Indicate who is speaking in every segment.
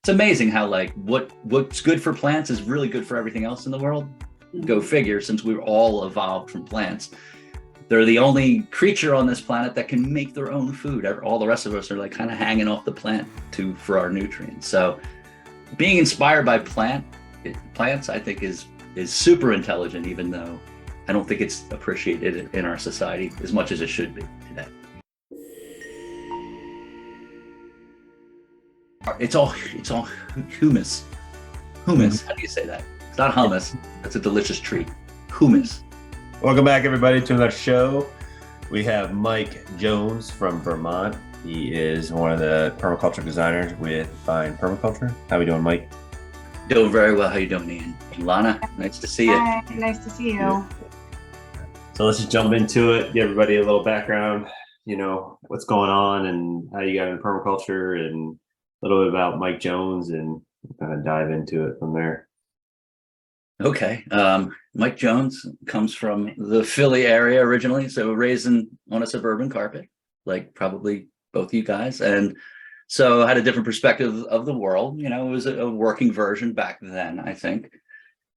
Speaker 1: it's amazing how like what's good for plants is really good for everything else in the world. Go figure, since we were all evolved from plants. They're the only creature on this planet that can make their own food. All the rest of us are like kind of hanging off the plant for our nutrients. So being inspired by plants, I think is super intelligent, even though I don't think it's appreciated in our society as much as it should be today. It's all humus. Humus. How do you say that? It's not hummus. That's a delicious treat. Humus.
Speaker 2: Welcome back, everybody, to another show. We have Mike Jones from Vermont. He is one of the permaculture designers with Vine Permaculture. How are we doing, Mike?
Speaker 1: Doing very well. How you doing, Ian? Lana, nice to see you.
Speaker 3: Hi, nice to see you.
Speaker 2: So let's just jump into it. Give everybody a little background, what's going on and how you got into permaculture, and a little bit about Mike Jones, and kind of dive into it from there.
Speaker 1: Okay. Mike Jones comes from the Philly area originally, so raised on a suburban carpet, like probably both you guys. And so had a different perspective of the world. It was a working version back then, I think,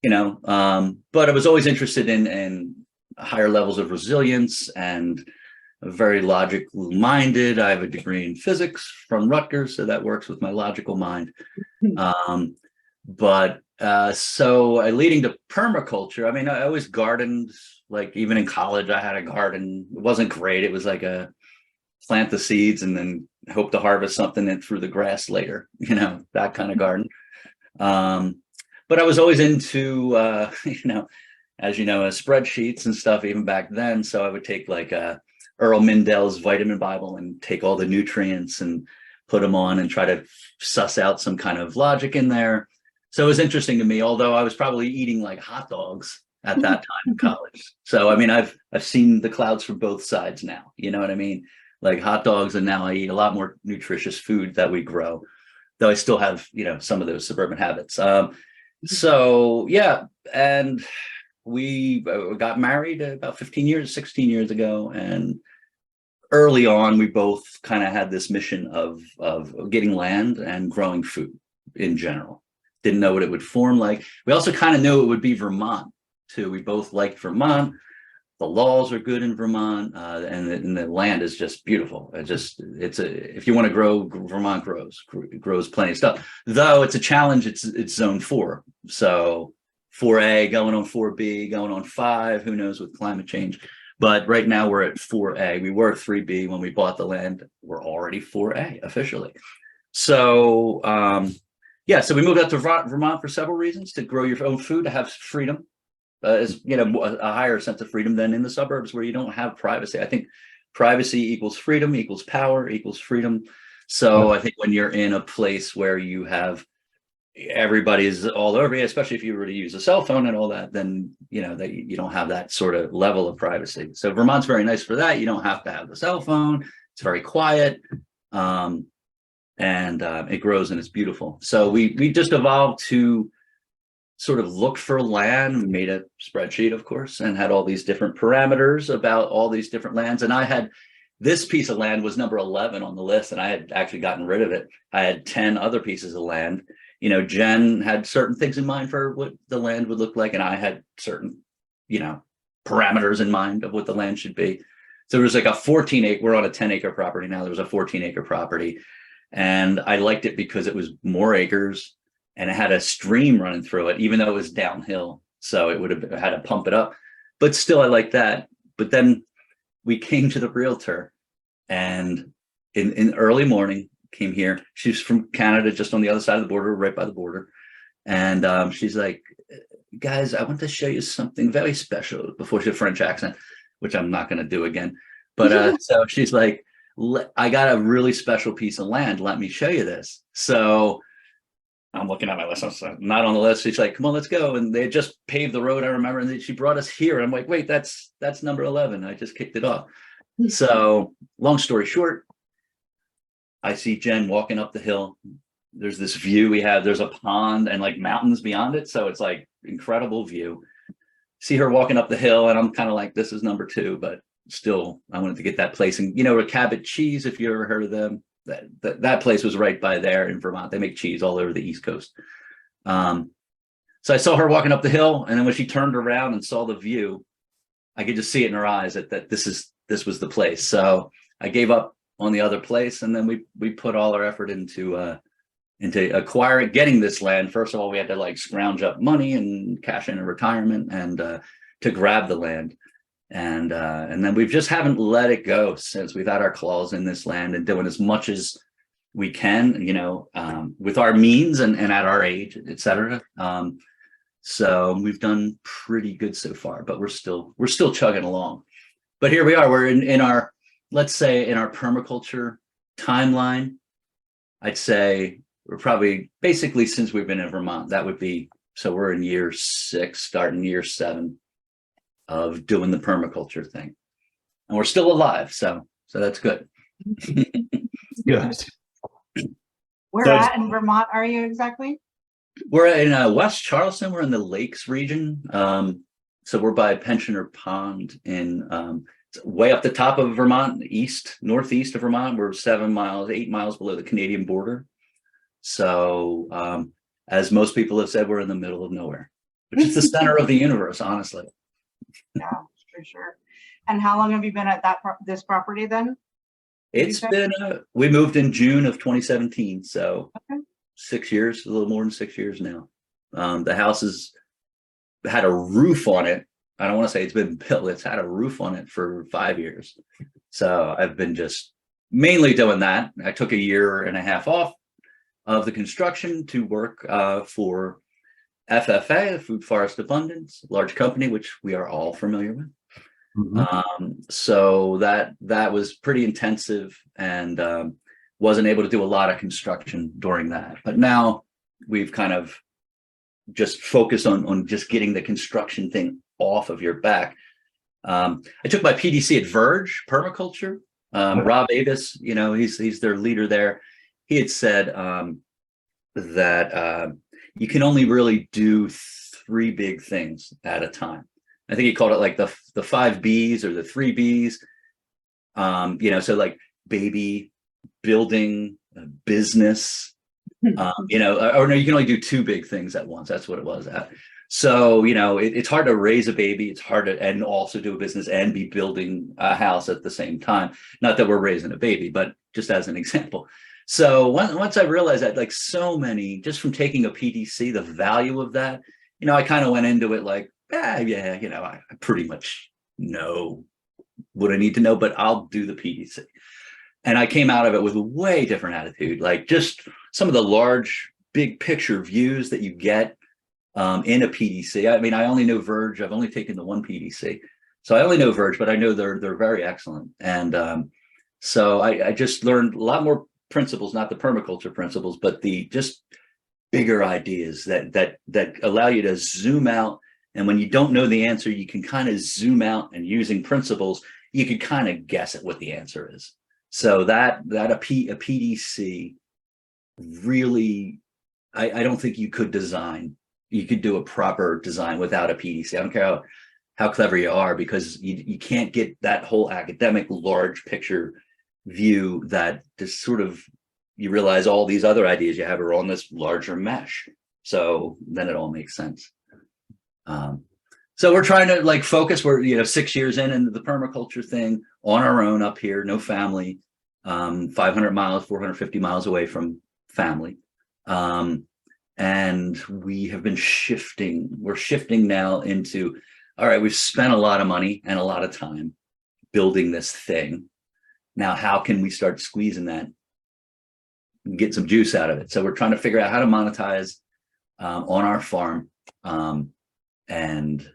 Speaker 1: but I was always interested in higher levels of resilience and very logically minded. I have a degree in physics from Rutgers, so that works with my logical mind. So leading to permaculture, I mean, I always gardened, like even in college, I had a garden. It wasn't great. It was like a plant the seeds and then hope to harvest something and through the grass later, that kind of garden. But I was always into, as you know, spreadsheets and stuff even back then. So I would take like Earl Mindell's Vitamin Bible and take all the nutrients and put them on and try to suss out some kind of logic in there. So it was interesting to me, although I was probably eating like hot dogs at that time in college. So, I mean, I've seen the clouds from both sides now, you know what I mean? Like hot dogs, and now I eat a lot more nutritious food that we grow, though I still have, some of those suburban habits. So yeah, and we got married about 16 years ago. And early on, we both kind of had this mission of getting land and growing food in general. Didn't know what it would form like. We also kind of knew it would be Vermont too. We both liked Vermont. The laws are good in Vermont, and the land is just beautiful. If you want to grow, Vermont grows plenty of stuff. Though it's a challenge. It's zone 4, so 4A going on 4B, going on 5. Who knows with climate change? But right now we're at 4A. We were 3B when we bought the land. We're already 4A officially. So so we moved out to Vermont for several reasons: to grow your own food, to have freedom, a higher sense of freedom than in the suburbs where you don't have privacy. I think privacy equals freedom, equals power, equals freedom. So I think when you're in a place where you have everybody's all over you, especially if you were to use a cell phone and all that, then that you don't have that sort of level of privacy. So Vermont's very nice for that. You don't have to have the cell phone. It's very quiet. And it grows and it's beautiful. So we just evolved to sort of look for land. We made a spreadsheet, of course, and had all these different parameters about all these different lands. And I had this piece of land was number 11 on the list, and I had actually gotten rid of it. I had 10 other pieces of land. Jen had certain things in mind for what the land would look like, and I had certain, parameters in mind of what the land should be. So there was like a 14-acre, we're on a 10-acre property now. There was a 14-acre property. And I liked it because it was more acres and it had a stream running through it, even though it was downhill. So it would have had to pump it up. But still, I liked that. But then we came to the realtor, and in early morning, came here. She's from Canada, just on the other side of the border, right by the border. And she's like, guys, I want to show you something very special, before she had a French accent, which I'm not going to do again. But so she's like, I got a really special piece of land. Let me show you this. So I'm looking at my list. I'm not on the list. She's like, come on, let's go. And they had just paved the road, I remember. And she brought us here. I'm like, wait, that's number 11. I just kicked it off. So long story short, I see Jen walking up the hill. There's this view we have. There's a pond and like mountains beyond it. So it's like incredible view. See her walking up the hill, and I'm kind of like, this is number 2, but still, I wanted to get that place. And a Cabot cheese, if you ever heard of them, that place was right by there in Vermont. They make cheese all over the East Coast. So I saw her walking up the hill, and then when she turned around and saw the view, I could just see it in her eyes that this was the place. So I gave up on the other place, and then we put all our effort into acquiring, getting this land. First of all, we had to like scrounge up money and cash in a retirement and to grab the land. And then we just haven't let it go since. We've had our claws in this land and doing as much as we can, with our means and at our age, et cetera. So we've done pretty good so far, but we're still chugging along. But here we are. We're in our, let's say, in our permaculture timeline. I'd say we're probably basically, since we've been in Vermont, that would be, so we're in year 6, starting year 7 of doing the permaculture thing, and we're still alive. So that's good.
Speaker 2: Good.
Speaker 3: Where at in Vermont are you exactly?
Speaker 1: We're in West Charleston. We're in the Lakes region. So we're by Pensioner Pond in way up the top of Vermont, northeast of Vermont. We're 8 miles below the Canadian border. So as most people have said, we're in the middle of nowhere, which is the center of the universe, honestly.
Speaker 3: Yeah, for sure. And how long have you been at this property then?
Speaker 1: It's been, we moved in June of 2017. So 6 years, a little more than 6 years now. The house has had a roof on it. I don't want to say it's been built. It's had a roof on it for 5 years. So I've been just mainly doing that. I took a year and a half off of the construction to work for FFA, Food Forest Abundance, large company, which we are all familiar with. Mm-hmm. So that was pretty intensive, and wasn't able to do a lot of construction during that. But now we've kind of just focused on just getting the construction thing off of your back. I took my PDC at Verge Permaculture. Rob Avis, he's their leader there. He had said that you can only really do 3 big things at a time. I think he called it like the 5 B's or the 3 B's. So like baby, building, business, or no, you can only do 2 big things at once. That's what it was. So, it's hard to raise a baby. It's hard to, and also do a business and be building a house at the same time. Not that we're raising a baby, but just as an example. So once I realized that, like so many, just from taking a PDC, the value of that, I kind of went into it like, I pretty much know what I need to know, but I'll do the PDC. And I came out of it with a way different attitude, like just some of the large, big picture views that you get in a PDC. I mean, I only know Verge. I've only taken the 1 PDC. So I only know Verge, but I know they're very excellent. And so I just learned a lot more principles, not the permaculture principles, but the just bigger ideas that allow you to zoom out. And when you don't know the answer, you can kind of zoom out, and using principles, you can kind of guess at what the answer is. So that a PDC really, I don't think you could do a proper design without a PDC. I don't care how clever you are, because you can't get that whole academic large picture view that just sort of, you realize all these other ideas you have are on this larger mesh. So then it all makes sense. So we're trying to like focus. We're 6 years into the permaculture thing on our own up here, no family, 500 miles, 450 miles away from family. And we have been shifting. We're shifting now into, all right, we've spent a lot of money and a lot of time building this thing. Now, how can we start squeezing that and get some juice out of it? So we're trying to figure out how to monetize on our farm, and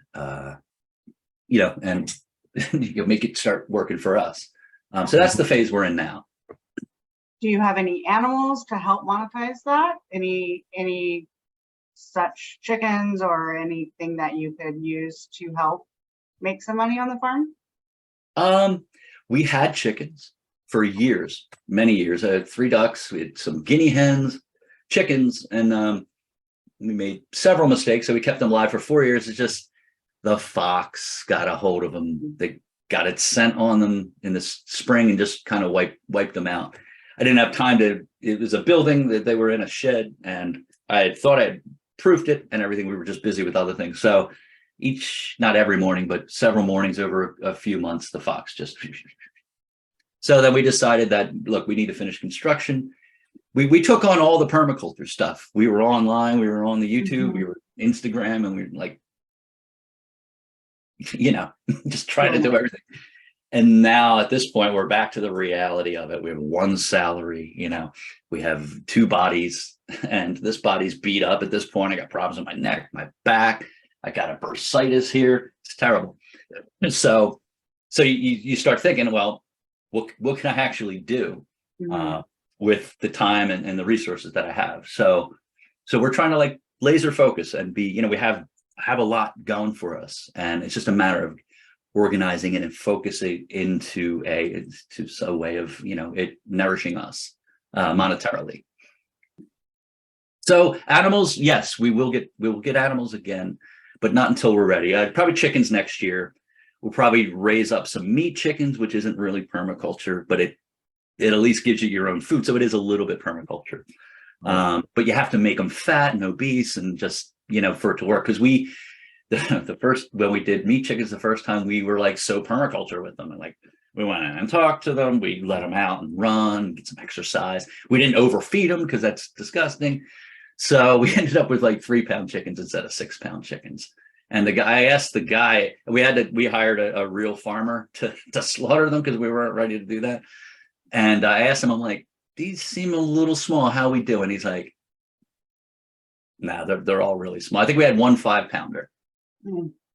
Speaker 1: make it start working for us. So that's the phase we're in now.
Speaker 3: Do you have any animals to help monetize that? Any such chickens or anything that you could use to help make some money on the farm?
Speaker 1: We had chickens for years, many years. I had 3 ducks. We had some guinea hens, chickens, and we made several mistakes. So we kept them alive for 4 years. It's just the fox got a hold of them. They got its scent on them in the spring and just kind of wiped them out. didn't have time to, it was a building that they were in, a shed, and I thought I had proofed it and everything. We were just busy with other things. So not every morning, but several mornings over a few months, the fox just, so then we decided that, look, we need to finish construction. We took on all the permaculture stuff. We were online, we were on the YouTube, we were Instagram, and we were like, just trying to do everything. And now at this point, we're back to the reality of it. We have one salary, we have two bodies, and this body's beat up at this point. I got problems with my neck, my back. I got a bursitis here. It's terrible. So you start thinking, well, what can I actually do with the time and the resources that I have? So we're trying to like laser focus and be, we have a lot going for us, and it's just a matter of organizing it and focusing into a way of, it nourishing us monetarily. So animals, yes, we will get animals again, but not until we're ready. Probably chickens next year. We'll probably raise up some meat chickens, which isn't really permaculture, but it at least gives you your own food. So it is a little bit permaculture. But you have to make them fat and obese and just, for it to work. Because when we did meat chickens the first time, we were like so permaculture with them. And like, we went in and talked to them. We let them out and run, get some exercise. We didn't overfeed them because that's disgusting. So we ended up with like 3-pound chickens instead of 6-pound chickens. And I asked the guy, we hired a real farmer to slaughter them because we weren't ready to do that. And I asked him, I'm like, these seem a little small. How we do? And he's like, no, they're all really small. I think we had one 5-pounder.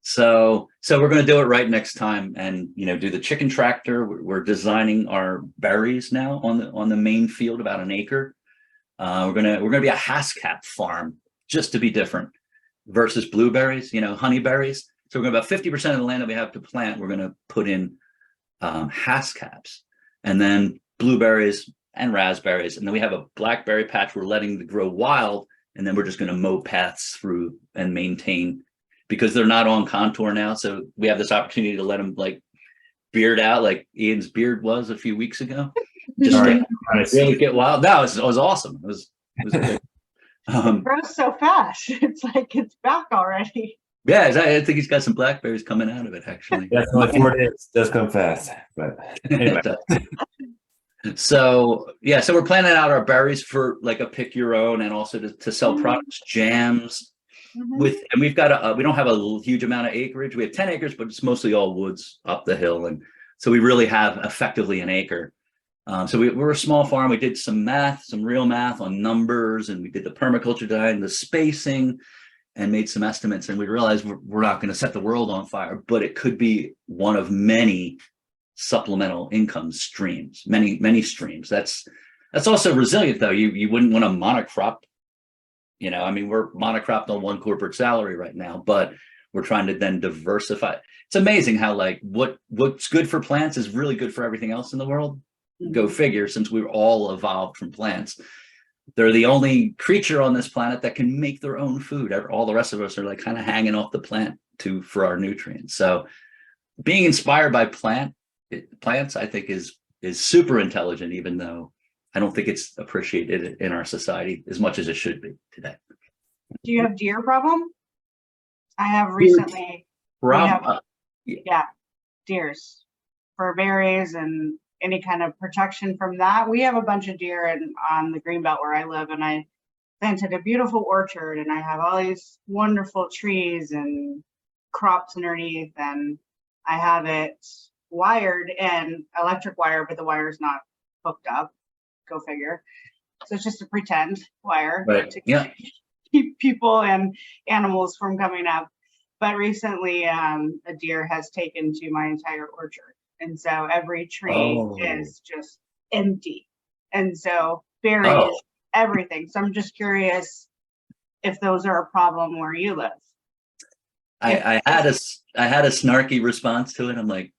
Speaker 1: So we're going to do it right next time, and do the chicken tractor. We're designing our berries now on the main field, about an acre. We're gonna be a hascap farm, just to be different, versus blueberries, honeyberries. So we're going to about 50% of the land that we have to plant, we're going to put in hascaps, and then blueberries and raspberries, and then we have a blackberry patch we're letting to grow wild, and then we're just going to mow paths through and maintain, because they're not on contour now. So we have this opportunity to let them like beard out like Ian's beard was a few weeks ago. Just really get wild. No, it was awesome. It was good.
Speaker 3: It grows so fast. It's like it's back already.
Speaker 1: Yeah, I think he's got some blackberries coming out of it, actually.
Speaker 2: That's only 4 days. Does come fast, but anyway.
Speaker 1: So we're planning out our berries for like a pick your own, and also to sell products, jams. And we've got we don't have a huge amount of acreage. We have 10 acres, but it's mostly all woods up the hill, and so we really have effectively an acre. So we're a small farm. We did some real math on numbers, and we did the permaculture design, the spacing, and made some estimates. And we realized we're not going to set the world on fire, but it could be one of many supplemental income streams, many streams. That's also resilient, though. You wouldn't want to monocrop. We're monocropped on one corporate salary right now, but we're trying to then diversify. It's amazing how like what's good for plants is really good for everything else in the world. Go figure, since we're all evolved from plants. They're the only creature on this planet that can make their own food. All the rest of us are like kind of hanging off the plant for our nutrients. So being inspired by plants, I think is super intelligent, even though I don't think it's appreciated in our society as much as it should be today.
Speaker 3: Do you have deer problem? I have recently. Deers for berries and any kind of protection from that. We have a bunch of deer on the greenbelt where I live, and I planted a beautiful orchard, and I have all these wonderful trees and crops underneath, and I have it wired and electric wire, but the wire is not hooked up. Go figure. So it's just a pretend wire to keep people and animals from coming up. But recently, a deer has taken to my entire orchard. And so every tree is just empty. And so berries, everything. So I'm just curious if those are a problem where you live.
Speaker 1: I had a snarky response to it. I'm like,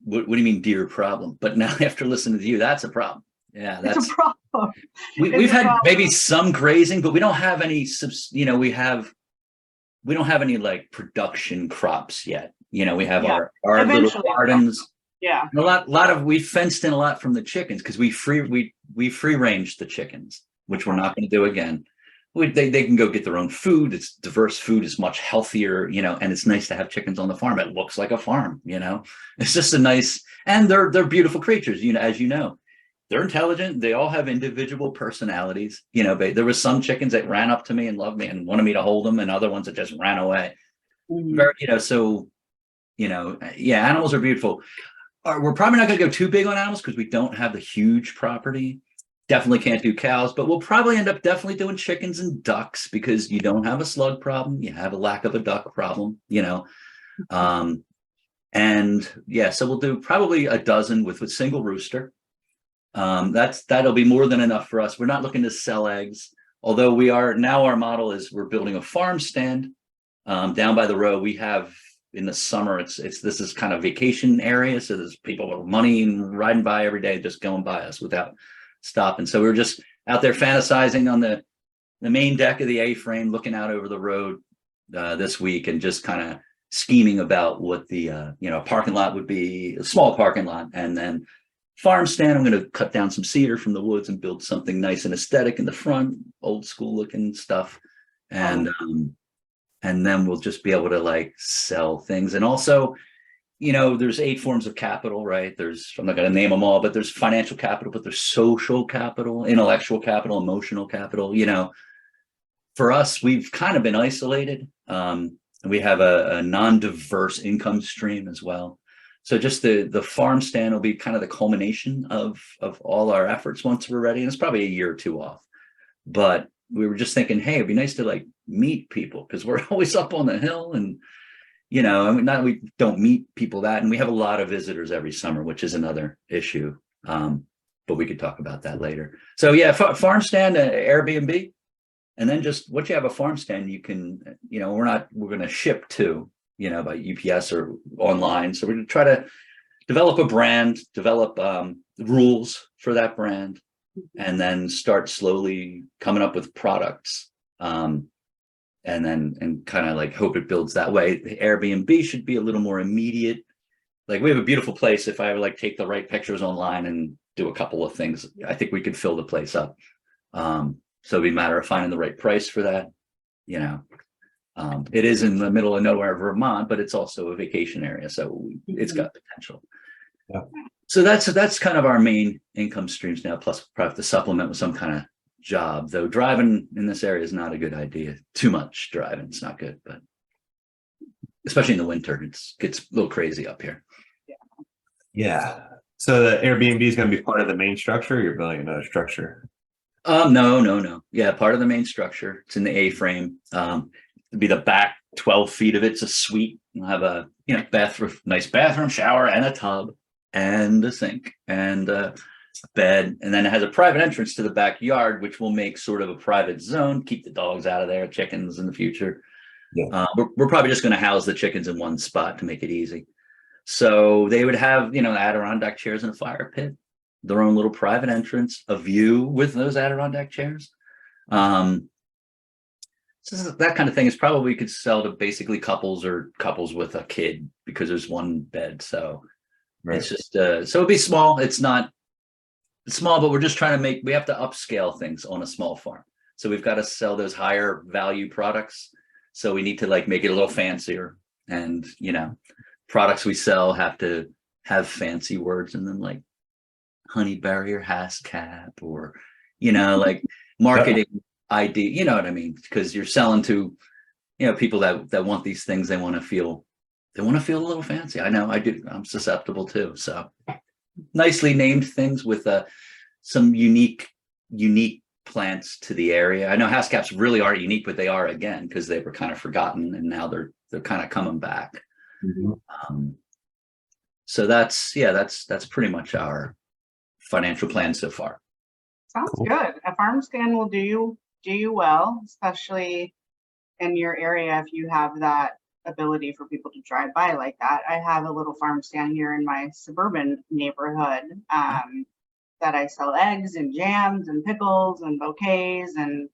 Speaker 1: what do you mean deer problem? But now after listening to you, that's a problem. Yeah, that's
Speaker 3: a problem.
Speaker 1: We've had maybe some grazing, but we don't have any, we don't have any like production crops yet. We have our little gardens.
Speaker 3: Yeah.
Speaker 1: And we fenced in a lot from the chickens because we free range the chickens, which we're not going to do again. They can go get their own food. It's diverse food. It's much healthier, and it's nice to have chickens on the farm. It looks like a farm, it's just a nice, and they're beautiful creatures, as you know. They're intelligent. They all have individual personalities. But there was some chickens that ran up to me and loved me and wanted me to hold them, and other ones that just ran away. Very, yeah, animals are beautiful. We're probably not going to go too big on animals because we don't have the huge property. Definitely can't do cows, but we'll probably end up definitely doing chickens and ducks because you don't have a slug problem. You have a lack of a duck problem, and yeah, so we'll do probably a dozen with a single rooster. That'll be more than enough for us. We're not looking to sell eggs, although our model is we're building a farm stand down by the road. We have in the summer, this is kind of vacation area. So there's people with money and riding by every day, just going by us without stopping. So we were just out there fantasizing on the main deck of the A-frame, looking out over the road this week and just kind of scheming about what the parking lot would be, a small parking lot, and then farm stand. I'm going to cut down some cedar from the woods and build something nice and aesthetic in the front, old school looking stuff, and then we'll just be able to sell things. And also, there's 8 forms of capital, right? I'm not going to name them all, but there's financial capital, but there's social capital, intellectual capital, emotional capital. For us, we've kind of been isolated. We have a non-diverse income stream as well. So just the farm stand will be kind of the culmination of all our efforts once we're ready. And it's probably a year or two off. But we were just thinking, hey, it'd be nice to meet people because we're always up on the hill and we don't meet people and we have a lot of visitors every summer, which is another issue. But we could talk about that later. So yeah, farm stand, Airbnb, and then just once you have a farm stand, you can, we're going to ship to, by UPS or online. So we're going to try to develop a brand, develop rules for that brand, and then start slowly coming up with products. And kind of hope it builds that way. The Airbnb should be a little more immediate. We have a beautiful place. If I ever take the right pictures online and do a couple of things, I think we could fill the place up. So it'd be a matter of finding the right price for that. It is in the middle of nowhere, Vermont, but it's also a vacation area, so it's got potential. Yeah. So that's kind of our main income streams now. Plus, probably have to supplement with some kind of job, though driving in this area is not a good idea. Too much driving, it's not good, but especially in the winter, it gets a little crazy up here.
Speaker 2: Yeah. So the Airbnb is going to be part of the main structure, or you're building another structure?
Speaker 1: No. Yeah, part of the main structure. It's in the A-frame. It'll be the back 12 feet of it's a suite. We'll have a bathroom, nice bathroom, shower, and a tub, and a sink, and bed, and then it has a private entrance to the backyard, which will make sort of a private zone, keep the dogs out of there, chickens in the future. Yeah. We're probably just going to house the chickens in one spot to make it easy. So they would have, Adirondack chairs and a fire pit, their own little private entrance, a view with those Adirondack chairs. So that kind of thing is probably we could sell to basically couples or couples with a kid because there's one bed. So right. It's just, so it'll be small. It's not small, but we're just trying to we have to upscale things on a small farm. So we've got to sell those higher value products. So we need to make it a little fancier, and, products we sell have to have fancy words in them, like honey barrier hascap, or, marketing ID, you know what I mean? Because you're selling to, people that want these things. They want to feel a little fancy. I know I do. I'm susceptible too. So nicely named things with some unique plants to the area. I know hascaps really aren't unique, but they are again because they were kind of forgotten and now they're kind of coming back. Mm-hmm. So that's pretty much our financial plan so far.
Speaker 3: Sounds cool. Good. A farm stand will do you well, especially in your area if you have that ability for people to drive by like that. I have a little farm stand here in my suburban neighborhood that I sell eggs and jams and pickles and bouquets, and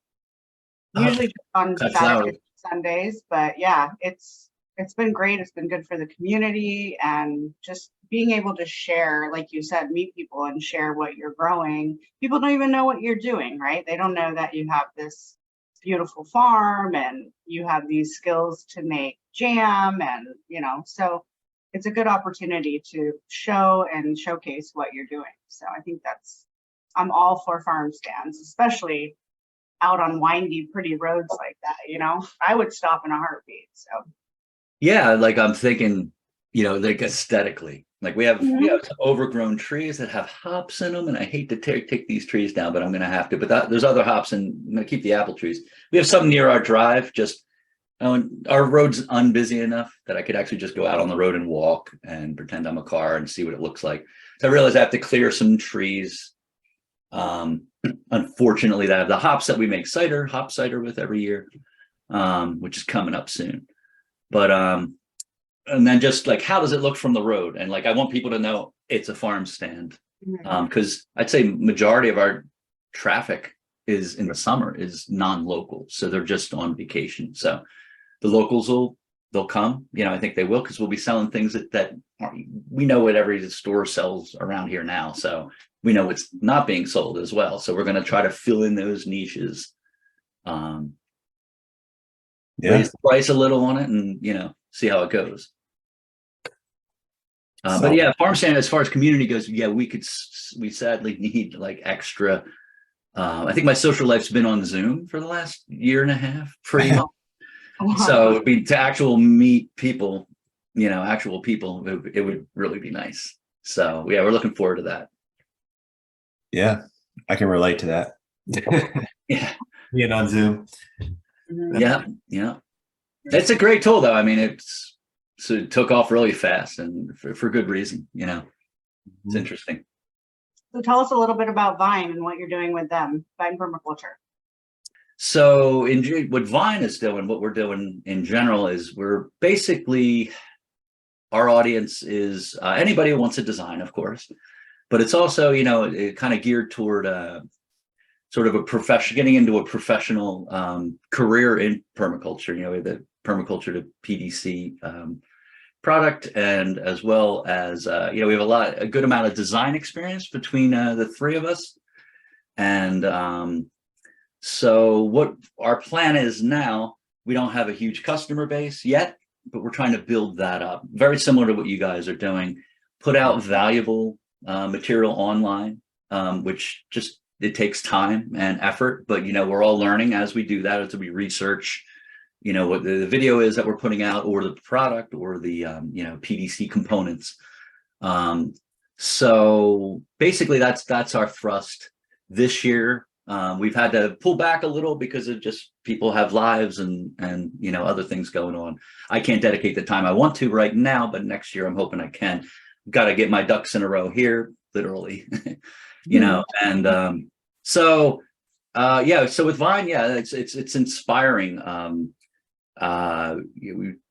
Speaker 3: usually just on Saturdays, Sundays. But yeah, it's been great. It's been good for the community and just being able to share, like you said, meet people and share what you're growing. People don't even know what you're doing, right? They don't know that you have this beautiful farm and you have these skills to make jam, and so it's a good opportunity to show and showcase what you're doing. So I think I'm all for farm stands, especially out on windy, pretty roads like that. I would stop in a heartbeat. So
Speaker 1: Yeah, like I'm thinking, like aesthetically, like we have some overgrown trees that have hops in them, and I hate to take these trees down, but I'm going to have to. But there's other hops, and I'm going to keep the apple trees. We have some near our drive. Just our road's unbusy enough that I could actually just go out on the road and walk and pretend I'm a car and see what it looks like. So I realize I have to clear some trees. Unfortunately, that have the hops that we make hop cider with every year, which is coming up soon. But and then just like, how does it look from the road? And like, I want people to know it's a farm stand, because I'd say majority of our traffic is in the summer is non-local, so they're just on vacation. So the locals they'll come. I think they will, because we'll be selling things that we know what every store sells around here now. So we know it's not being sold as well. So we're going to try to fill in those niches, raise the price a little on it, and see how it goes. But yeah, farm stand, as far as community goes, yeah, we sadly need like extra. I think my social life's been on Zoom for the last year and a half, pretty much. So it'd be to actual meet people, actual people, it would really be nice. So yeah, we're looking forward to that.
Speaker 2: Yeah, I can relate to that.
Speaker 1: Yeah.
Speaker 2: Being on Zoom.
Speaker 1: Yeah. It's a great tool, though. I mean, it took off really fast, and for good reason. It's interesting.
Speaker 3: So tell us a little bit about Vine and what you're doing with them, Vine Permaculture.
Speaker 1: So what Vine is doing, what we're doing in general, is we're basically, our audience is anybody who wants to design, of course, but it's also, it kind of geared toward sort of getting into a professional career in permaculture, the permaculture to PDC product, and as well as, we have a good amount of design experience between the three of us. And so what our plan is now, we don't have a huge customer base yet, but we're trying to build that up. Very similar to what you guys are doing, put out valuable material online, which it takes time and effort, but we're all learning as we do that, as we research, what the video is that we're putting out, or the product, or the PDC components. So basically that's our thrust this year. We've had to pull back a little because of just people have lives and other things going on. I can't dedicate the time I want to right now, but next year I'm hoping I can. Got to get my ducks in a row here, literally, and so with Vine, it's inspiring.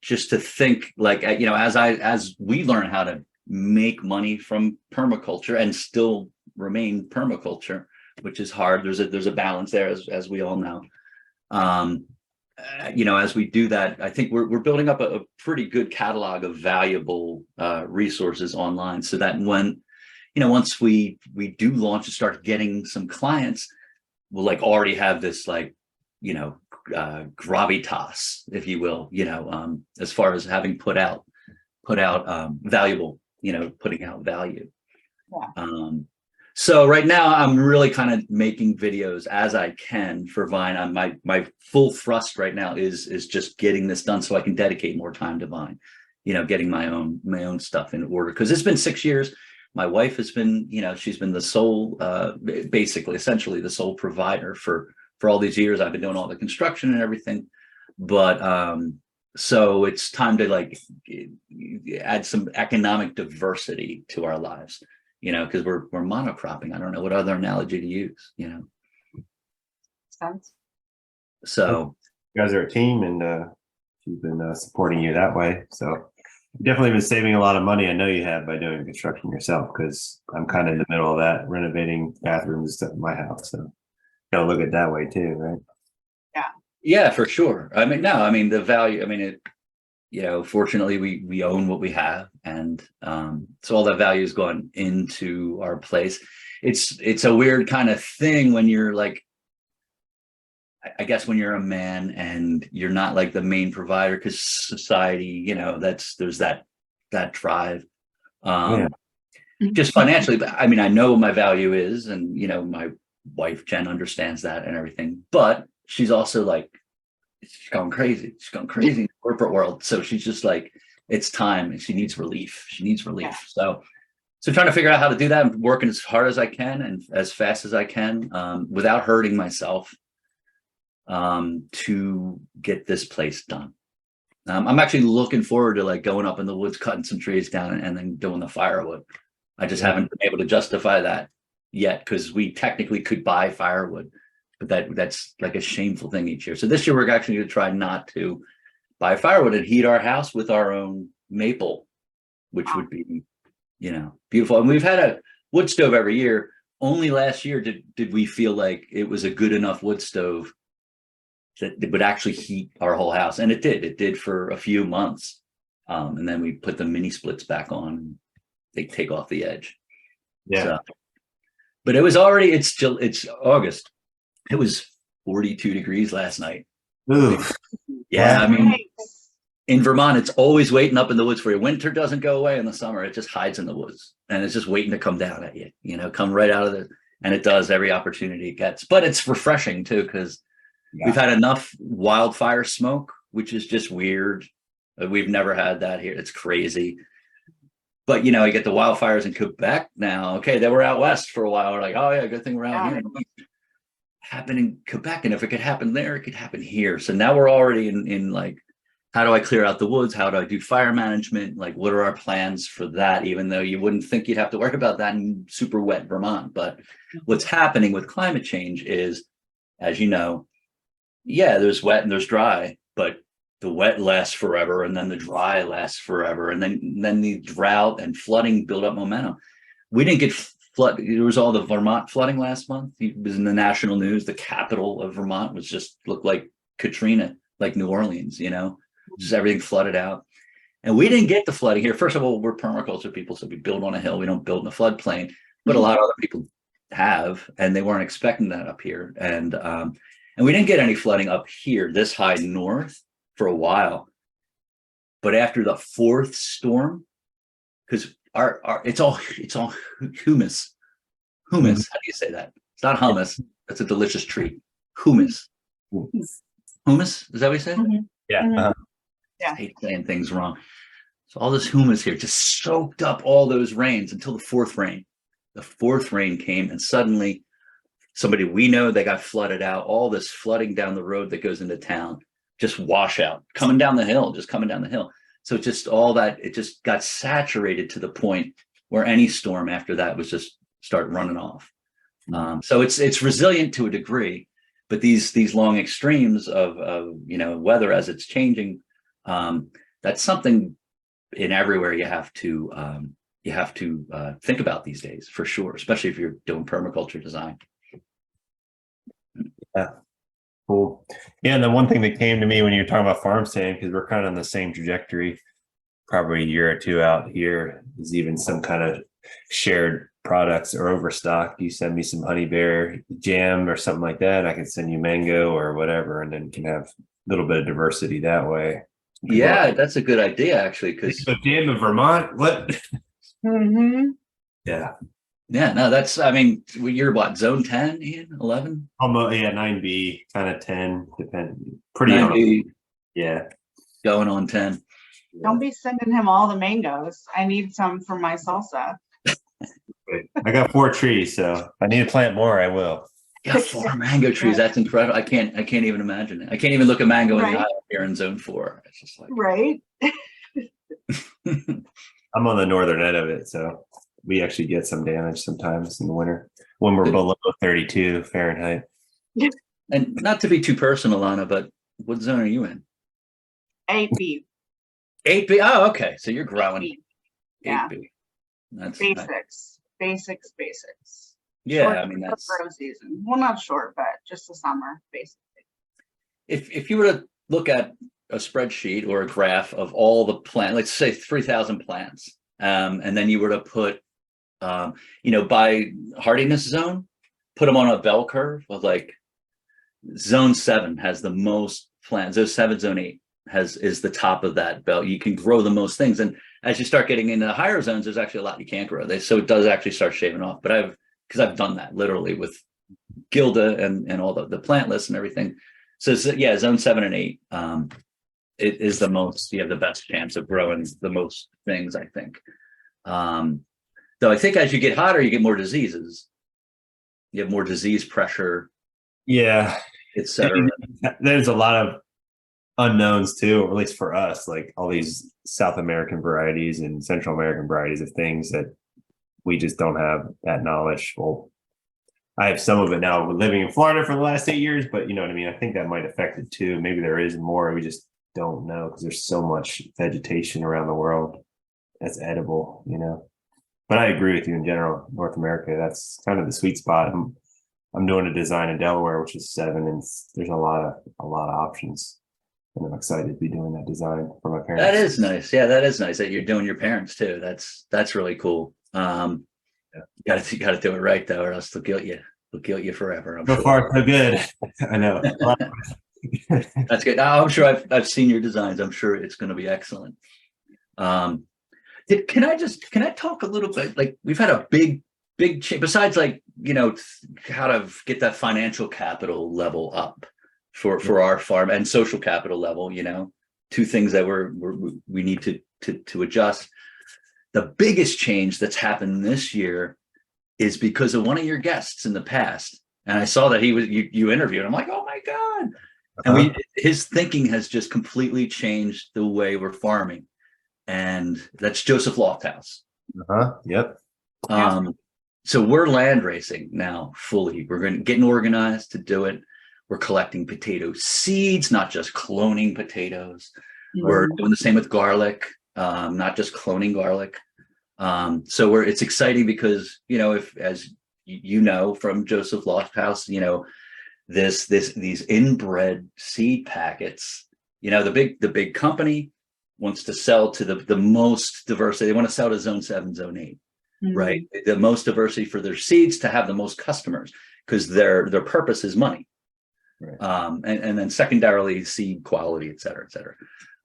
Speaker 1: Just to think, like, as we learn how to make money from permaculture and still remain permaculture, which is hard. There's a balance there, as we all know. As we do that, I think we're building up a pretty good catalog of valuable resources online, so that when, once we do launch and start getting some clients, we'll like already have this gravitas, if you will, as far as having put out valuable, putting out value.
Speaker 3: Yeah.
Speaker 1: So right now I'm really kind of making videos as I can for Vine. My full thrust right now is just getting this done so I can dedicate more time to Vine, getting my own stuff in order, because it's been 6 years. My wife has been, she's been the sole, essentially the sole provider for all these years. I've been doing all the construction and everything, but so it's time to add some economic diversity to our lives. Because we're monocropping. I don't know what other analogy to use,
Speaker 3: Sense.
Speaker 1: So
Speaker 2: you guys are a team, and she's been supporting you that way. So you've definitely been saving a lot of money. I know you have, by doing construction yourself, because I'm kind of in the middle of that, renovating bathrooms and stuff in my house. So gotta look at it that way too, right?
Speaker 3: Yeah.
Speaker 1: Yeah, for sure. The value. fortunately we own what we have, and so all that value has gone into our place. It's a weird kind of thing when you're like, I guess when you're a man and you're not like the main provider, because society, there's that drive.
Speaker 2: Yeah.
Speaker 1: Just financially, but I mean, I know what my value is, and my wife Jen understands that and everything, but she's also like, she's going crazy in the corporate world, so she's just like, it's time, and she needs relief.
Speaker 3: Yeah.
Speaker 1: So trying to figure out how to do that. I'm working as hard as I can and as fast as I can, without hurting myself, to get this place done. I'm actually looking forward to like going up in the woods, cutting some trees down, and then doing the firewood. I just haven't been able to justify that yet, because we technically could buy firewood, but that's like a shameful thing each year. So this year we're actually going to try not to buy firewood and heat our house with our own maple, which would be, beautiful. And we've had a wood stove every year. Only last year did we feel like it was a good enough wood stove that it would actually heat our whole house. And it did for a few months. And then we put the mini splits back on, and they take off the edge.
Speaker 2: Yeah.
Speaker 1: So, but it was already, it's August. It was 42 degrees last night.
Speaker 2: Ooh.
Speaker 1: Yeah. I mean,
Speaker 3: Thanks.
Speaker 1: in Vermont, it's always waiting up in the woods for you. Winter doesn't go away in the summer. It just hides in the woods, and it's just waiting to come down at you, come right out of the, and it does every opportunity it gets. But it's refreshing too, because we've had enough wildfire smoke, which is just weird. We've never had that here. It's crazy. But, you get the wildfires in Quebec now. Okay, they were out west for a while. We're like, oh yeah, good thing we're out here. Happen in Quebec, and if it could happen there, it could happen here. So now we're already in like, how do I clear out the woods? How do I do fire management? Like, what are our plans for that? Even though you wouldn't think you'd have to worry about that in super wet Vermont. But what's happening with climate change is, as you know, there's wet and there's dry, but the wet lasts forever, and then the dry lasts forever, and then the drought and flooding build up momentum. We didn't get flood. There was all the Vermont flooding last month. It was in the national news. The capital of Vermont was just looked like Katrina, like New Orleans, just everything flooded out. And we didn't get the flooding here. First of all, we're permaculture people, so we build on a hill. We don't build in a floodplain, but a lot of other people have, and they weren't expecting that up here. And we didn't get any flooding up here this high north for a while. But after the fourth storm, because our it's all humus. How do you say that? It's not hummus. That's a delicious treat. Humus. Humus? Is that what you say?
Speaker 3: Mm-hmm.
Speaker 2: Yeah.
Speaker 3: Mhm.
Speaker 1: I hate saying things wrong. So all this humus here just soaked up all those rains until the fourth rain. The fourth rain came, and suddenly somebody we know, they got flooded out. All this flooding down the road that goes into town, just washout, coming down the hill. So just all that, it just got saturated to the point where any storm after that was just start running off. So it's resilient to a degree, but these long extremes of weather as it's changing, that's something in everywhere you have to think about these days, for sure, especially if you're doing permaculture design.
Speaker 2: Yeah. Cool. Yeah, and the one thing that came to me when you were talking about farm stand, because we're kind of on the same trajectory, probably a year or two out here, is even some kind of shared products or overstock. You send me some honey bear jam or something like that, I can send you mango or whatever, and then can have a little bit of diversity that way.
Speaker 1: Yeah, that's a good idea, actually, because
Speaker 2: the jam in Vermont, what?
Speaker 3: Mm-hmm.
Speaker 2: Yeah.
Speaker 1: Yeah, no, that's, I mean, you're what, zone 10, Ian, 11?
Speaker 2: Almost, yeah, 9B, kind of 10, depend. Pretty
Speaker 1: 9B,
Speaker 2: yeah.
Speaker 1: going on 10.
Speaker 3: Don't be sending him all the mangoes. I need some for my salsa.
Speaker 2: I got 4 trees, so if I need to plant more, I will.
Speaker 1: You got 4 mango trees. That's incredible. I can't even imagine it. I can't even look at mango in
Speaker 3: Right.
Speaker 1: the eye here in zone 4. It's just like,
Speaker 3: Right.
Speaker 2: I'm on the northern end of it, so we actually get some damage sometimes in the winter when we're
Speaker 1: Good.
Speaker 2: below 32 Fahrenheit.
Speaker 1: and not to be too personal, Anna, but what zone are you in?
Speaker 3: 8B.
Speaker 1: 8B. Oh, okay. So you're growing
Speaker 3: 8B. Yeah.
Speaker 1: 8B. That's
Speaker 3: Basics.
Speaker 1: yeah.
Speaker 3: Short
Speaker 1: I mean, that's
Speaker 3: grow season. Well, not short, but just the summer, basically.
Speaker 1: if you were to look at a spreadsheet or a graph of all the plants, let's say 3,000 plants, and then you were to put, by hardiness zone, put them on a bell curve of like zone 7 has the most plants. Zone 7, zone 8 is the top of that belt. You can grow the most things, and as you start getting into the higher zones, there's actually a lot you can't grow. So it does actually start shaving off. But because I've done that literally with Gilda and all the plant lists and everything. So yeah, zone 7 and 8, it is the most, you have the best chance of growing the most things, I think. Though I think as you get hotter, you get more diseases. You have more disease pressure.
Speaker 2: Yeah.
Speaker 1: Etc.
Speaker 2: There's a lot of unknowns too, or at least for us, like all these South American varieties and Central American varieties of things that we just don't have that knowledge. Well, I have some of it now living in Florida for the last 8 years, but you know what I mean? I think that might affect it too. Maybe there is more. We just don't know because there's so much vegetation around the world that's edible, But I agree with you in general. North America, that's kind of the sweet spot. I'm doing a design in Delaware, which is 7, and there's a lot of options. And I'm excited to be doing that design for my parents.
Speaker 1: That is nice. Yeah, that is nice that you're doing your parents too. That's really cool. You gotta do it right though, or else they'll guilt you. They'll guilt you forever.
Speaker 2: So far, so good. I know.
Speaker 1: That's good. I'm sure I've seen your designs. I'm sure it's going to be excellent. Can I talk a little bit? Like we've had a big change besides like how to get that financial capital level up for our farm and social capital level. Two things that we need to adjust. The biggest change that's happened this year is because of one of your guests in the past. And I saw that you interviewed. I'm like, oh my God. And his thinking has just completely changed the way we're farming. And that's Joseph Lofthouse.
Speaker 2: Yep.
Speaker 1: So we're land racing now fully. We're getting organized to do it. We're collecting potato seeds, not just cloning potatoes. We're doing the same with garlic, not just cloning garlic. So it's exciting because, if, as from Joseph Lofthouse, these inbred seed packets, the big company wants to sell to the most diversity. They want to sell to zone 7, zone 8, right? The most diversity for their seeds to have the most customers because their purpose is money. Right. And then secondarily seed quality, et cetera, et cetera.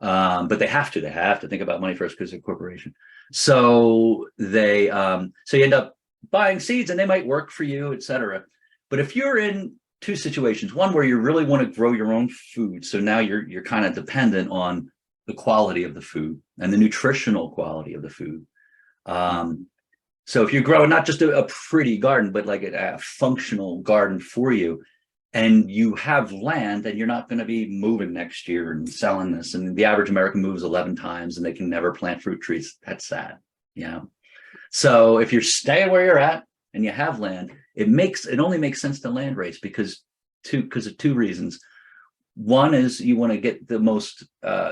Speaker 1: But they have to think about money first because they're a corporation. So they, so you end up buying seeds and they might work for you, et cetera. But if you're in two situations, one where you really want to grow your own food, so now you're kind of dependent on the quality of the food and the nutritional quality of the food. So if you're growing not just a pretty garden, but like a functional garden for you, and you have land and you're not going to be moving next year and selling this, and the average American moves 11 times and they can never plant fruit trees, that's sad. So if you're staying where you're at and you have land, it only makes sense to land race because of two reasons. One is you want to get the most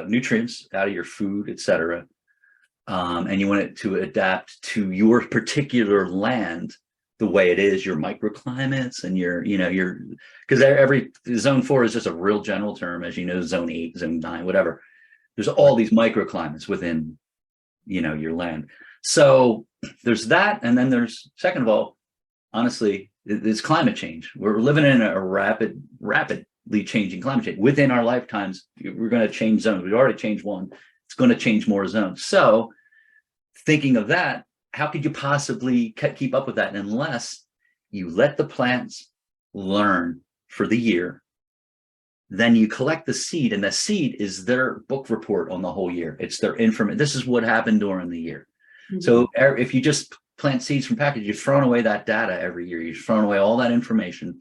Speaker 1: nutrients out of your food, et cetera. And you want it to adapt to your particular land the way it is, your microclimates and because every zone 4 is just a real general term, as zone 8, zone 9, whatever. There's all these microclimates within, your land. So there's that. And then there's, second of all, honestly, it's climate change. We're living in a rapidly changing climate change. Within our lifetimes, we're going to change zones. We've already changed one. It's going to change more zones. So thinking of that, how could you possibly keep up with that unless you let the plants learn for the year? Then you collect the seed, and the seed is their book report on the whole year. It's their information. This is what happened during the year. So if you just plant seeds from package, you've thrown away that data every year. You've thrown away all that information.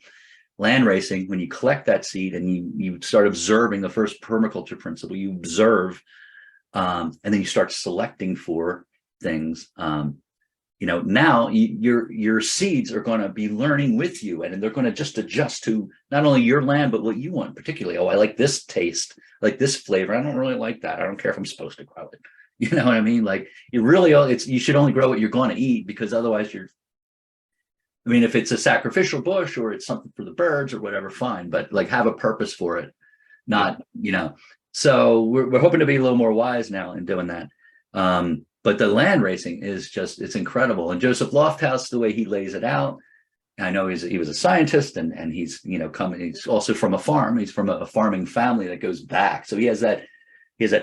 Speaker 1: Land racing, when you collect that seed and you start observing the first permaculture principle, you observe, and then you start selecting for things. Now your seeds are going to be learning with you, and they're going to just adjust to not only your land but what you want. Particularly, I like this taste, like this flavor. I don't really like that. I don't care if I'm supposed to grow it. You know what I mean? Like you should only grow what you're going to eat, because otherwise if it's a sacrificial bush or it's something for the birds or whatever, fine. But like have a purpose for it, not So we're hoping to be a little more wise now in doing that. But the land racing is just, it's incredible. And Joseph Lofthouse, the way he lays it out, I know he was a scientist, and he's, he's also from a farm. He's from a farming family that goes back. So he has that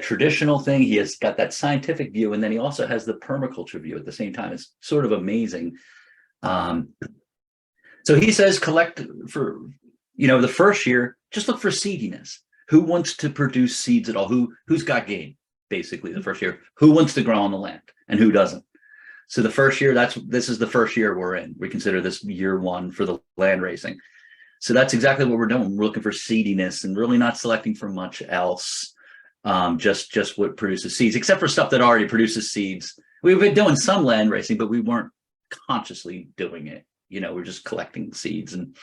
Speaker 1: traditional thing. He has got that scientific view. And then he also has the permaculture view at the same time. It's sort of amazing. So he says, collect for, the first year, just look for seediness. Who wants to produce seeds at all? Who's got game, basically, the first year? Who wants to grow on the land and who doesn't? So the first year, this is the first year we're in. We consider this year one for the land racing. So that's exactly what we're doing. We're looking for seediness and really not selecting for much else. Just what produces seeds, except for stuff that already produces seeds. We've been doing some land racing, but we weren't consciously doing it. We're just collecting seeds and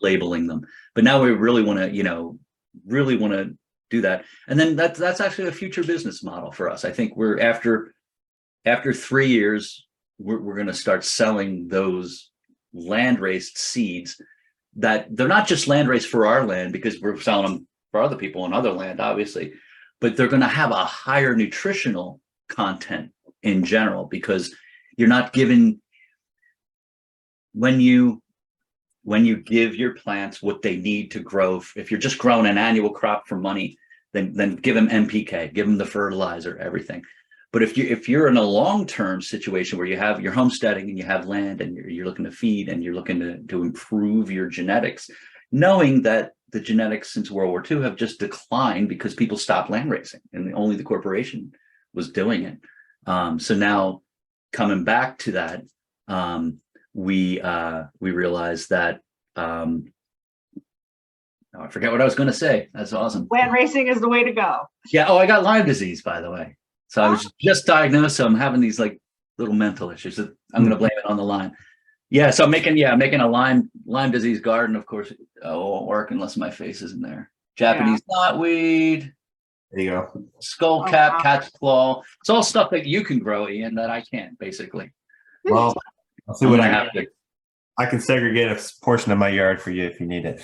Speaker 1: labeling them. But now we really want to, do that. And then that's actually a future business model for us. I think we're after 3 years, we're going to start selling those land raised seeds that they're not just land raised for our land, because we're selling them for other people on other land, obviously, but they're going to have a higher nutritional content in general, because you're not given, when you give your plants what they need to grow, if you're just growing an annual crop for money, then give them NPK, give them the fertilizer, everything. But if you're in a long-term situation where you're homesteading and you have land and you're looking to feed and you're looking to improve your genetics, knowing that the genetics since World War II have just declined because people stopped land raising and only the corporation was doing it. So now coming back to that, we realized that, I forget what I was going to say. That's awesome.
Speaker 3: Land racing is the way to go.
Speaker 1: Yeah. Oh, I got Lyme disease, by the way. So I was just diagnosed. So I'm having these like little mental issues. I'm going to blame it on the Lyme. Yeah. So I'm making a Lyme disease garden. Of course, it won't work unless my face is in there. Japanese knotweed.
Speaker 2: There you go.
Speaker 1: Skull cap, cat's claw. It's all stuff that you can grow, Ian, that I can't, basically.
Speaker 2: Well, I'll see what I have to. I can segregate a portion of my yard for you if you need it.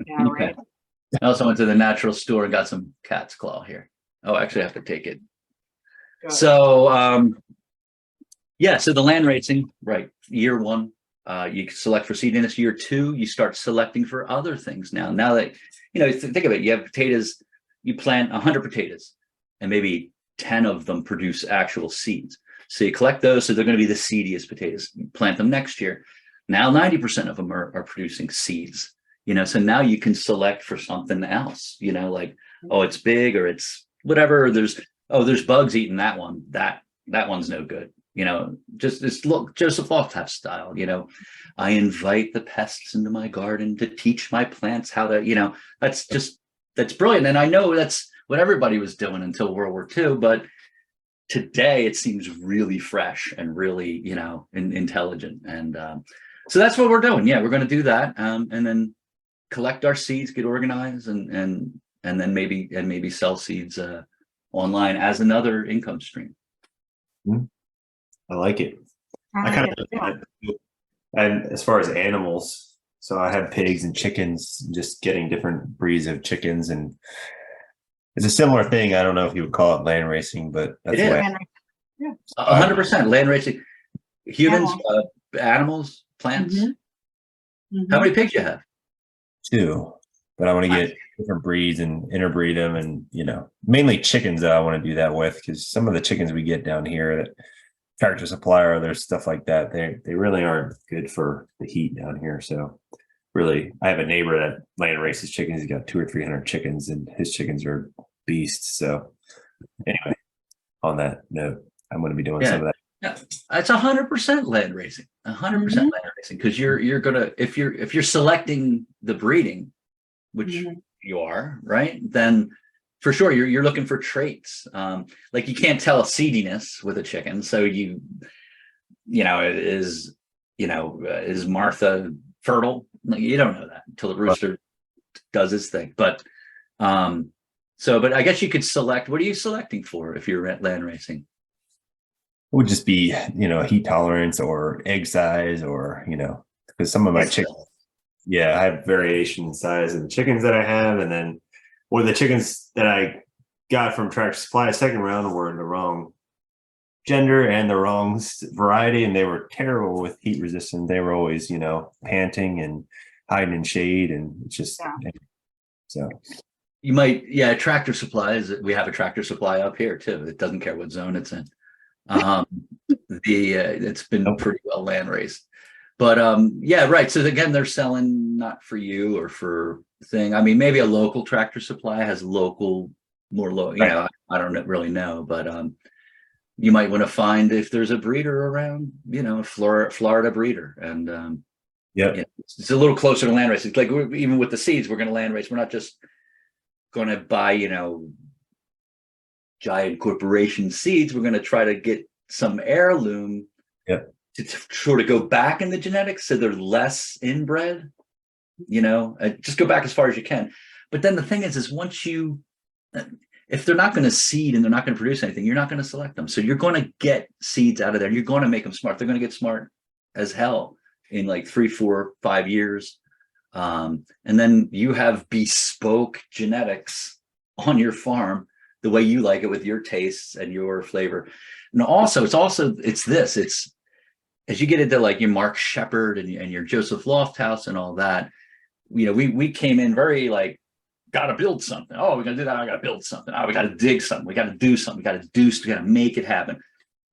Speaker 3: Yeah, right.
Speaker 1: I also went to the natural store and got some cat's claw here. Oh, actually, I have to take it.
Speaker 3: Good.
Speaker 1: So, so the land racing, right? Year one, you select for seediness. Year two, you start selecting for other things. Now that, think of it, you have potatoes, you plant 100 potatoes and maybe 10 of them produce actual seeds. So you collect those. So they're going to be the seediest potatoes. You plant them next year. Now 90% of them are producing seeds. So now you can select for something else, like, oh, it's big or it's whatever. There's bugs eating that one. That one's no good. Just look, Joseph Lofthouse style. I invite the pests into my garden to teach my plants how to, that's brilliant. And I know that's what everybody was doing until World War II, but today it seems really fresh and really, intelligent. And so that's what we're doing. Yeah, we're going to do that. And then collect our seeds, get organized, and then maybe sell seeds online as another income stream.
Speaker 2: I like it. And as far as animals, so I have pigs and chickens, just getting different breeds of chickens, and it's a similar thing. I don't know if you would call it land racing, but that's
Speaker 1: it is. 100% land racing. Humans, animals, plants. How many pigs you have?
Speaker 2: 2, but I want to get different breeds and interbreed them, and mainly chickens that I want to do that with, because some of the chickens we get down here that Tractor Supply or other stuff like that, they really aren't good for the heat down here. So really, I have a neighbor that land races chickens. He's got 200 or 300 chickens, and his chickens are beasts. So anyway, on that note, I'm going to be doing some of that.
Speaker 1: Yeah, it's 100% land racing, 100% land racing, because you're gonna, if you're selecting the breeding, which you are, right, then for sure you're looking for traits. Like you can't tell a seediness with a chicken, so is Martha fertile? You don't know that until the rooster does his thing. But but I guess you could select. What are you selecting for if you're land racing?
Speaker 2: It would just be, heat tolerance or egg size, or, because some of my chickens, I have variation in size of the chickens that I have. And then or the chickens that I got from Tractor Supply second round were the wrong gender and the wrong variety, and they were terrible with heat resistance. They were always, panting and hiding in shade, and it's just so.
Speaker 1: You might, Tractor Supplies. We have a Tractor Supply up here too. It doesn't care what zone it's in. It's been pretty well land raised, but right. So again, they're selling not for you or for thing. I mean, maybe a local Tractor Supply has more low.
Speaker 2: Right.
Speaker 1: I don't really know, but you might want to find if there's a breeder around. A Florida breeder, and it's a little closer to land race. It's like even with the seeds, we're going to land race. We're not just going to buy giant corporation seeds. We're going to try to get some heirloom to sort of go back in the genetics so they're less inbred, just go back as far as you can. But then the thing is once if they're not going to seed and they're not going to produce anything, you're not going to select them. So you're going to get seeds out of there. You're going to make them smart. They're going to get smart as hell in like 3, 4, 5 years. And then you have bespoke genetics on your farm the way you like it with your tastes and your flavor. And also it's as you get into like your Mark Shepard and your Joseph Lofthouse and all that, we came in very like, got to build something. Oh, we're going to do that. I got to build something. Oh, we got to dig something. We got to do something. We got to make it happen.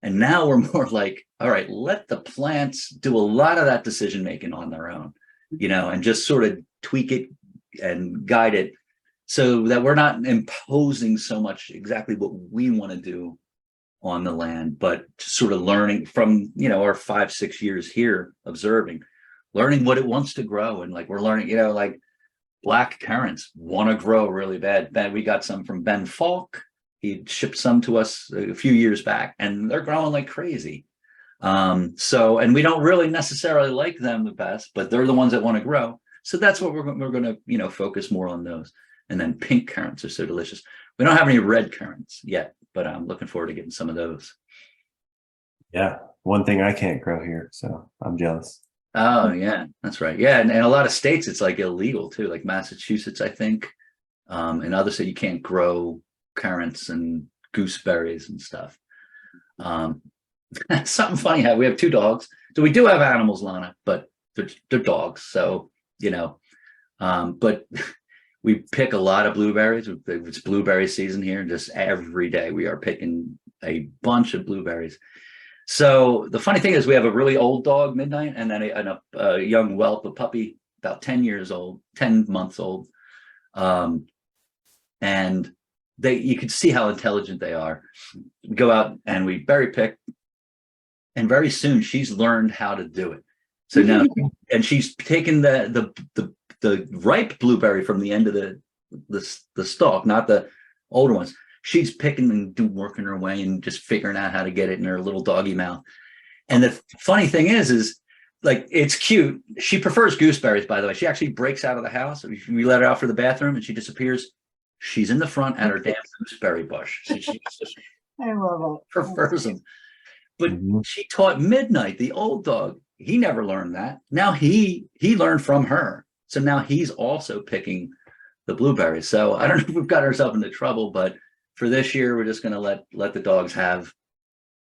Speaker 1: And now we're more like, all right, let the plants do a lot of that decision-making on their own, and just sort of tweak it and guide it so that we're not imposing so much exactly what we want to do on the land, but just sort of learning from, our 5, 6 years here, observing, learning what it wants to grow. And like, we're learning, like black currants want to grow really bad. We got some from Ben Falk. He shipped some to us a few years back, and they're growing like crazy. And we don't really necessarily like them the best, but they're the ones that want to grow. So that's what we're going to, focus more on those. And then pink currants are so delicious. We don't have any red currants yet, but I'm looking forward to getting some of those.
Speaker 2: Yeah. One thing I can't grow here, so I'm jealous.
Speaker 1: Oh yeah, that's right. Yeah. And a lot of states, it's like illegal too, like Massachusetts, I think. And others say you can't grow currants and gooseberries and stuff. Something funny how we have 2 dogs. So we do have animals, Lana, but they're dogs. So, but we pick a lot of blueberries. It's blueberry season here, and just every day we are picking a bunch of blueberries. So the funny thing is we have a really old dog, Midnight, and then a young whelp, a puppy, about 10 months old. And you can see how intelligent they are. We go out and we berry pick, and very soon she's learned how to do it. So now, and she's taken the ripe blueberry from the end of the stalk, not the older ones. She's picking and working her way and just figuring out how to get it in her little doggy mouth. And the funny thing is like, it's cute. She prefers gooseberries, by the way. She actually breaks out of the house. We let her out for the bathroom and she disappears. She's in the front at her damn gooseberry bush. So she just
Speaker 3: I love it.
Speaker 1: prefers them. But she taught Midnight, the old dog. He never learned that. Now he learned from her. So now he's also picking the blueberries. So I don't know if we've got ourselves into trouble, but for this year, we're just going to let the dogs have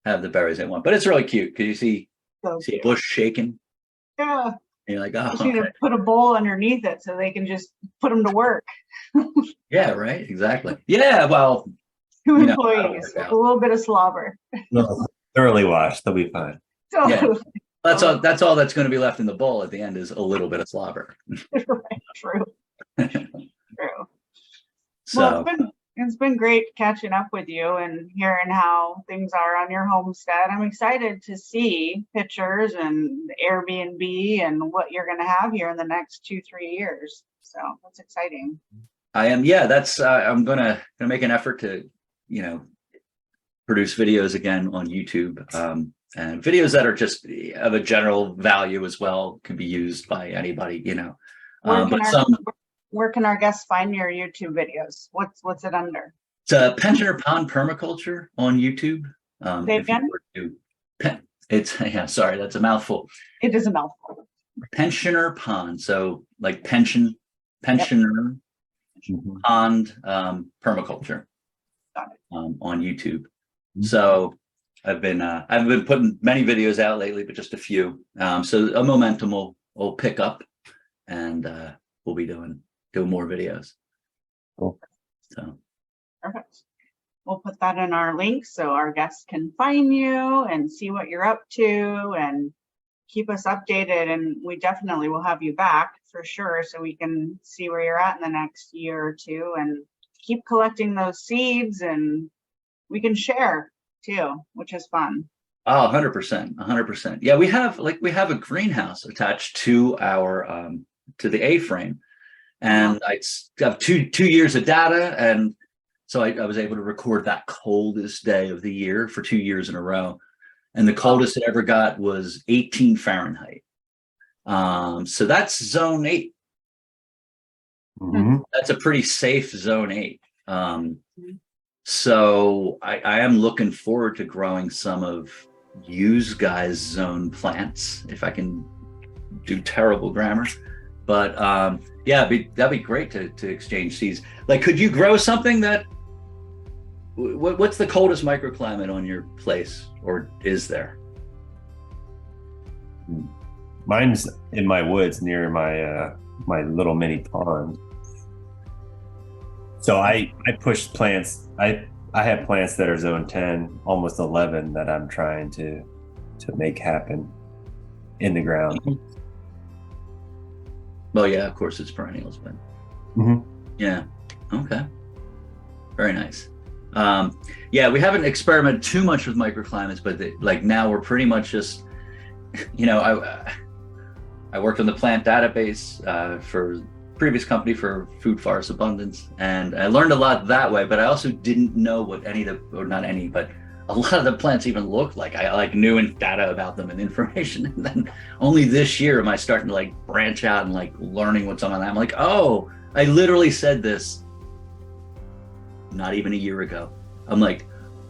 Speaker 1: the berries they want. But it's really cute because you see a bush shaking.
Speaker 3: Yeah.
Speaker 1: And you're like, oh,
Speaker 3: you need to put a bowl underneath it so they can just put them to work.
Speaker 1: Yeah, right. Exactly. Yeah. Well,
Speaker 3: 2 employees, a little bit of slobber.
Speaker 2: No, thoroughly washed. They'll be fine.
Speaker 3: Totally.
Speaker 1: Yeah. That's all that's going to be left in the bowl at the end is a little bit of slobber.
Speaker 3: Right, true. True.
Speaker 1: So
Speaker 3: well, it's been great catching up with you and hearing how things are on your homestead. I'm excited to see pictures and Airbnb and what you're going to have here in the next 2-3 years. So that's exciting.
Speaker 1: I am. Yeah, that's I'm gonna make an effort to, produce videos again on YouTube, and videos that are just of a general value as well, can be used by anybody,
Speaker 3: Where can our guests find your YouTube videos? What's it under?
Speaker 1: It's Pensioner Pond Permaculture on YouTube.
Speaker 3: Say again?
Speaker 1: Sorry, that's a mouthful.
Speaker 3: It is a mouthful.
Speaker 1: Pensioner Pond, so like pensioner, Pond Permaculture
Speaker 3: Got
Speaker 1: on YouTube. So I haven't been putting many videos out lately, but just a few. So a momentum will pick up, and we'll be doing more videos.
Speaker 2: Cool.
Speaker 1: So
Speaker 3: Perfect. We'll put that in our link so our guests can find you and see what you're up to and keep us updated. And we definitely will have you back for sure, so we can see where you're at in the next year or two and keep collecting those seeds, and we can share too, which is fun.
Speaker 1: Oh, 100%. Yeah, we have a greenhouse attached to our to the A-frame, and I have two years of data, and so I was able to record that coldest day of the year for 2 years in a row, and the coldest it ever got was 18 Fahrenheit. So that's zone 8. That's a pretty safe zone 8. So I am looking forward to growing some of use guys' zone plants, if I can do terrible grammar. But yeah, that'd be great to exchange seeds. Like, could you grow something that? What's the coldest microclimate on your place, or is there?
Speaker 2: Mine's in my woods near my little mini pond. So I push plants. I have plants that are zone 10, almost 11, that I'm trying to make happen in the ground.
Speaker 1: Well, yeah, of course it's perennials, but yeah, okay, very nice. Yeah, we haven't experimented too much with microclimates, but like now we're pretty much just, I worked on the plant database for previous company for food forest abundance, and I learned a lot that way, but I also didn't know what but a lot of the plants even looked like. I knew data about them and information, and then only this year am I starting to branch out and learning what's on that. I'm like, oh, I literally said this not even a year ago. I'm like,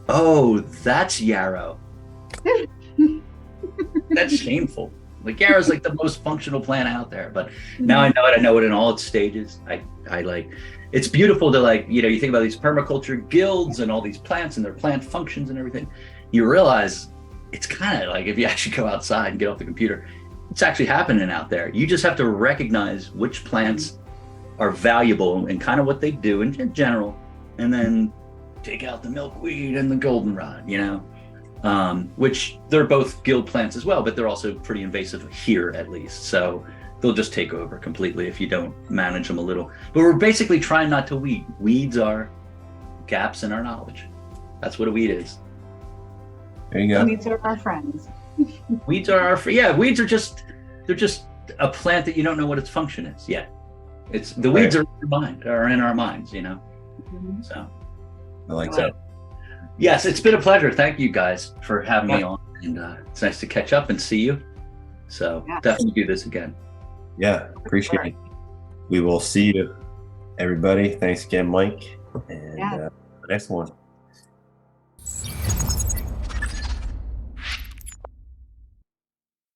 Speaker 1: oh, that's yarrow. That's shameful. Yarrow's the most functional plant out there, but now I know it. I know it in all its stages. It's beautiful to you think about these permaculture guilds and all these plants and their plant functions and everything. You realize it's kind of if you actually go outside and get off the computer, it's actually happening out there. You just have to recognize which plants are valuable and kind of what they do in general, and then take out the milkweed and the goldenrod, which they're both guild plants as well, but they're also pretty invasive here, at least. So they'll just take over completely if you don't manage them a little. But we're basically trying not to weed. Weeds are gaps in our knowledge. That's what a weed is.
Speaker 2: There you go.
Speaker 3: Weeds are our friends.
Speaker 1: Weeds are weeds are they're just a plant that you don't know what its function is yet. It's the weeds are in our minds, So
Speaker 2: I like that.
Speaker 1: Yes, it's been a pleasure. Thank you guys for having me on, and it's nice to catch up and see you. So definitely do this again.
Speaker 2: Yeah, appreciate it. We will see you, everybody. Thanks again, Mike. And the next one.